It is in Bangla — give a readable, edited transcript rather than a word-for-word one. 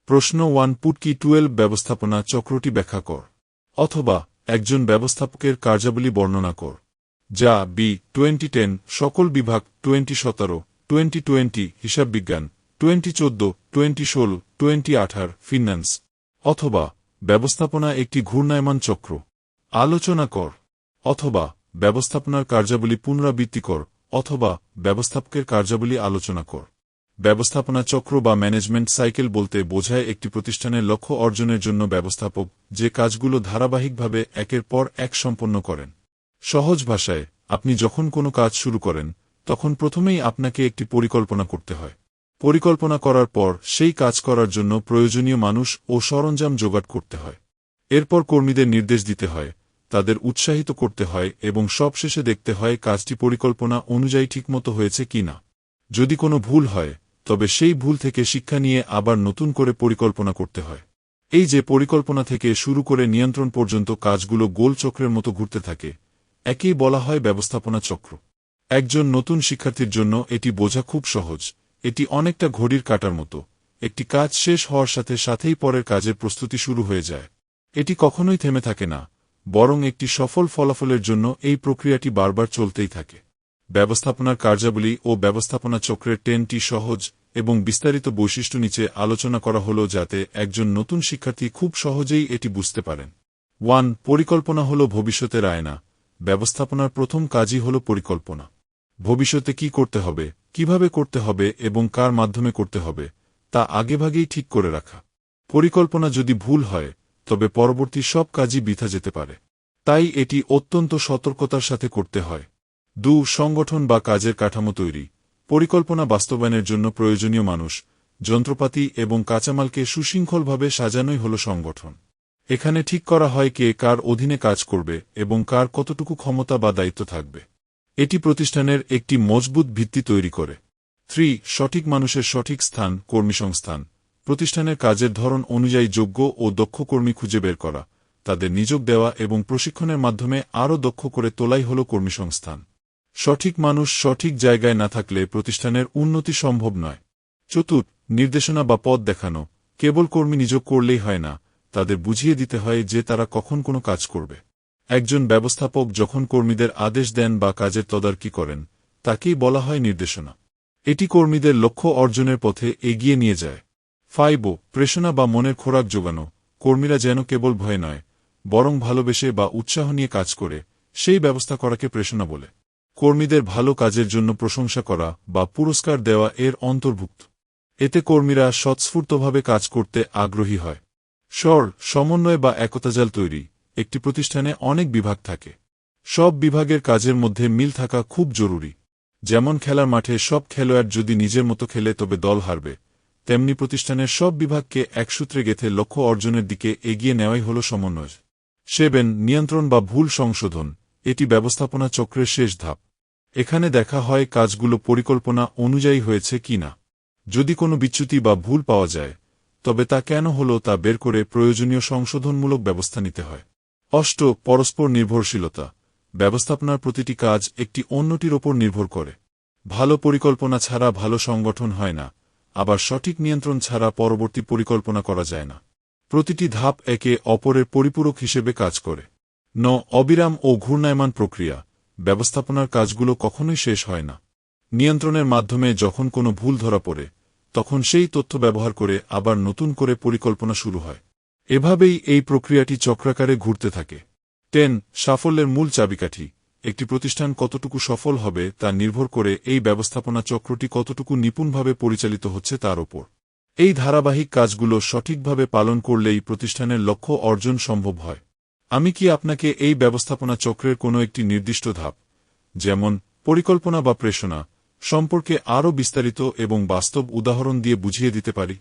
প্রশ্ন 1 পুটকি 12 ব্যবস্থাপনা চক্রটি ব্যাখ্যা কর, অথবা একজন ব্যবস্থাপকের কার্যাবলী বর্ণনা কর। যা বি 2010 সকল বিভাগ 2017 2020 হিসাববিজ্ঞান 2014 2016 2018 ফিন্যান্স, অথবা ব্যবস্থাপনা একটি ঘূর্ণায়মান চক্র। আলোচনা কর, অথবা ব্যবস্থাপনার কার্যাবলী পুনরাবৃত্তি কর, অথবা ব্যবস্থাপকের কার্যাবলী আলোচনা কর। ব্যবস্থাপনা চক্র বা ম্যানেজমেন্ট সাইকেল বলতে বোঝায় একটি প্রতিষ্ঠানের লক্ষ্য অর্জনের জন্য ব্যবস্থাপক যে কাজগুলো ধারাবাহিকভাবে একের পর এক সম্পন্ন করেন। সহজ ভাষায়, আপনি যখন কোনো কাজ শুরু করেন তখন প্রথমেই আপনাকে একটি পরিকল্পনা করতে হয়। পরিকল্পনা করার পর সেই কাজ করার জন্য প্রয়োজনীয় মানুষ ও সরঞ্জাম জোগাড় করতে হয়। এরপর কর্মীদের নির্দেশ দিতে হয়, তাদের উৎসাহিত করতে হয় এবং সবশেষে দেখতে হয় কাজটি পরিকল্পনা অনুযায়ী ঠিকমতো হয়েছে কিনা। যদি কোনো ভুল হয় তবে সেই ভুল থেকে শিক্ষা নিয়ে আবার নতুন করে পরিকল্পনা করতে হয়। এই যে পরিকল্পনা থেকে শুরু করে নিয়ন্ত্রণ পর্যন্ত কাজগুলো গোল চক্রের মতো ঘুরতে থাকে, একেই বলা হয় ব্যবস্থাপনা চক্র। একজন নতুন শিক্ষার্থীর জন্য এটি বোঝা খুব সহজ। এটি অনেকটা ঘড়ির কাঁটার মতো। একটি কাজ শেষ হওয়ার সাথে সাথেই পরের কাজের প্রস্তুতি শুরু হয়ে যায়। এটি কখনোই থেমে থাকে না, বরং একটি সফল ফলাফলের জন্য এই প্রক্রিয়াটি বারবার চলতেই থাকে। ব্যবস্থাপনার কার্যাবলী ও ব্যবস্থাপনা চক্রের 10টি সহজ এবং বিস্তারিত বৈশিষ্ট্য নিচে আলোচনা করা হল যাতে একজন নতুন শিক্ষার্থী খুব সহজেই এটি বুঝতে পারেন। 1 পরিকল্পনা হল ভবিষ্যতের আয়না। ব্যবস্থাপনার প্রথম কাজই হল পরিকল্পনা। ভবিষ্যতে কি করতে হবে, কিভাবে করতে হবে এবং কার মাধ্যমে করতে হবে তা আগেভাগেই ঠিক করে রাখা। পরিকল্পনা যদি ভুল হয় তবে পরবর্তী সব কাজই বৃথা যেতে পারে। তাই এটি অত্যন্ত সতর্কতার সাথে করতে হয়। 2 সংগঠন বা কাজের কাঠামো তৈরি। পরিকল্পনা বাস্তবায়নের জন্য প্রয়োজনীয় মানুষ, যন্ত্রপাতি এবং কাঁচামালকে সুশৃঙ্খলভাবে সাজানোই হল সংগঠন। এখানে ঠিক করা হয় কে কার অধীনে কাজ করবে এবং কার কতটুকু ক্ষমতা বা দায়িত্ব থাকবে। এটি প্রতিষ্ঠানের একটি মজবুত ভিত্তি তৈরি করে। 3 সঠিক মানুষের সঠিক স্থান কর্মীসংস্থান। প্রতিষ্ঠানের কাজের ধরন অনুযায়ী যোগ্য ও দক্ষ কর্মী খুঁজে বের করা, তাদের নিয়োগ দেওয়া এবং প্রশিক্ষণের মাধ্যমে আরও দক্ষ করে তোলাই হল কর্মীসংস্থান। সঠিক মানুষ সঠিক জায়গায় না থাকলে প্রতিষ্ঠানের উন্নতি সম্ভব নয়। 4 নির্দেশনা বা পথ দেখানো। কেবল কর্মী নিয়োগ করলেই হয় না, তাদের বুঝিয়ে দিতে হয় যে তারা কখন কোনো কাজ করবে। একজন ব্যবস্থাপক যখন কর্মীদের আদেশ দেন বা কাজের তদারকি করেন, তাকেই বলা হয় নির্দেশনা। এটি কর্মীদের লক্ষ্য অর্জনের পথে এগিয়ে নিয়ে যায়। 5 প্রেরণা বা মনের খোরাক যোগানো। কর্মীরা যেন কেবল ভয় নয়, বরং ভালোবেসে বা উৎসাহ নিয়ে কাজ করে, সেই ব্যবস্থা করাকে প্রেরণা বলে। কর্মীদের ভালো কাজের জন্য প্রশংসা করা বা পুরস্কার দেওয়া এর অন্তর্ভুক্ত। এতে কর্মীরা স্বতঃস্ফূর্তভাবে কাজ করতে আগ্রহী হয়। সমন্বয় বা একতাজাল তৈরি। একটি প্রতিষ্ঠানে অনেক বিভাগ থাকে। সব বিভাগের কাজের মধ্যে মিল থাকা খুব জরুরি। যেমন খেলার মাঠে সব খেলোয়াড় যদি নিজের মতো খেলে তবে দল হারবে, তেমনি প্রতিষ্ঠানের সব বিভাগকে এক সূত্রে গেঁথে লক্ষ্য অর্জনের দিকে এগিয়ে নেওয়াই হল সমন্বয়। 7 নিয়ন্ত্রণ বা ভুল সংশোধন। এটি ব্যবস্থাপনা চক্রের শেষ ধাপ। এখানে দেখা হয় কাজগুলো পরিকল্পনা অনুযায়ী হয়েছে কিনা। যদি কোনো বিচ্যুতি বা ভুল পাওয়া যায় তবে তা কেন হলো তা বের করে প্রয়োজনীয় সংশোধনমূলক ব্যবস্থা নিতে হয়। 8 পরস্পর নির্ভরশীলতা। ব্যবস্থাপনার প্রতিটি কাজ একটি অন্যটির ওপর নির্ভর করে। ভালো পরিকল্পনা ছাড়া ভালো সংগঠন হয় না, আবার সঠিক নিয়ন্ত্রণ ছাড়া পরবর্তী পরিকল্পনা করা যায় না। প্রতিটি ধাপ একে অপরের পরিপূরক হিসেবে কাজ করে। 9 অবিরাম ও ঘূর্ণায়মান প্রক্রিয়া। ব্যবস্থাপনার কাজগুলো কখনোই শেষ হয় না। নিয়ন্ত্রণের মাধ্যমে যখন কোনো ভুল ধরা পড়ে তখন সেই তথ্য ব্যবহার করে আবার নতুন করে পরিকল্পনা শুরু হয়। এভাবেই এই প্রক্রিয়াটি চক্রাকারে ঘুরতে থাকে। 10 সাফল্যের মূল চাবিকাঠি। একটি প্রতিষ্ঠান কতটুকু সফল হবে তা নির্ভর করে এই ব্যবস্থাপনা চক্রটি কতটুকু নিপুণভাবে পরিচালিত হচ্ছে তার ওপর। এই ধারাবাহিক কাজগুলো সঠিকভাবে পালন করলেই প্রতিষ্ঠানের লক্ষ্য অর্জন সম্ভব হয়। আমি কি আপনাকে এই ব্যবস্থাপনা চক্রের কোনো একটি নির্দিষ্ট ধাপ, যেমন পরিকল্পনা বা প্রেরণা, সম্পর্কে আরও বিস্তারিত এবং বাস্তব উদাহরণ দিয়ে বুঝিয়ে দিতে পারি?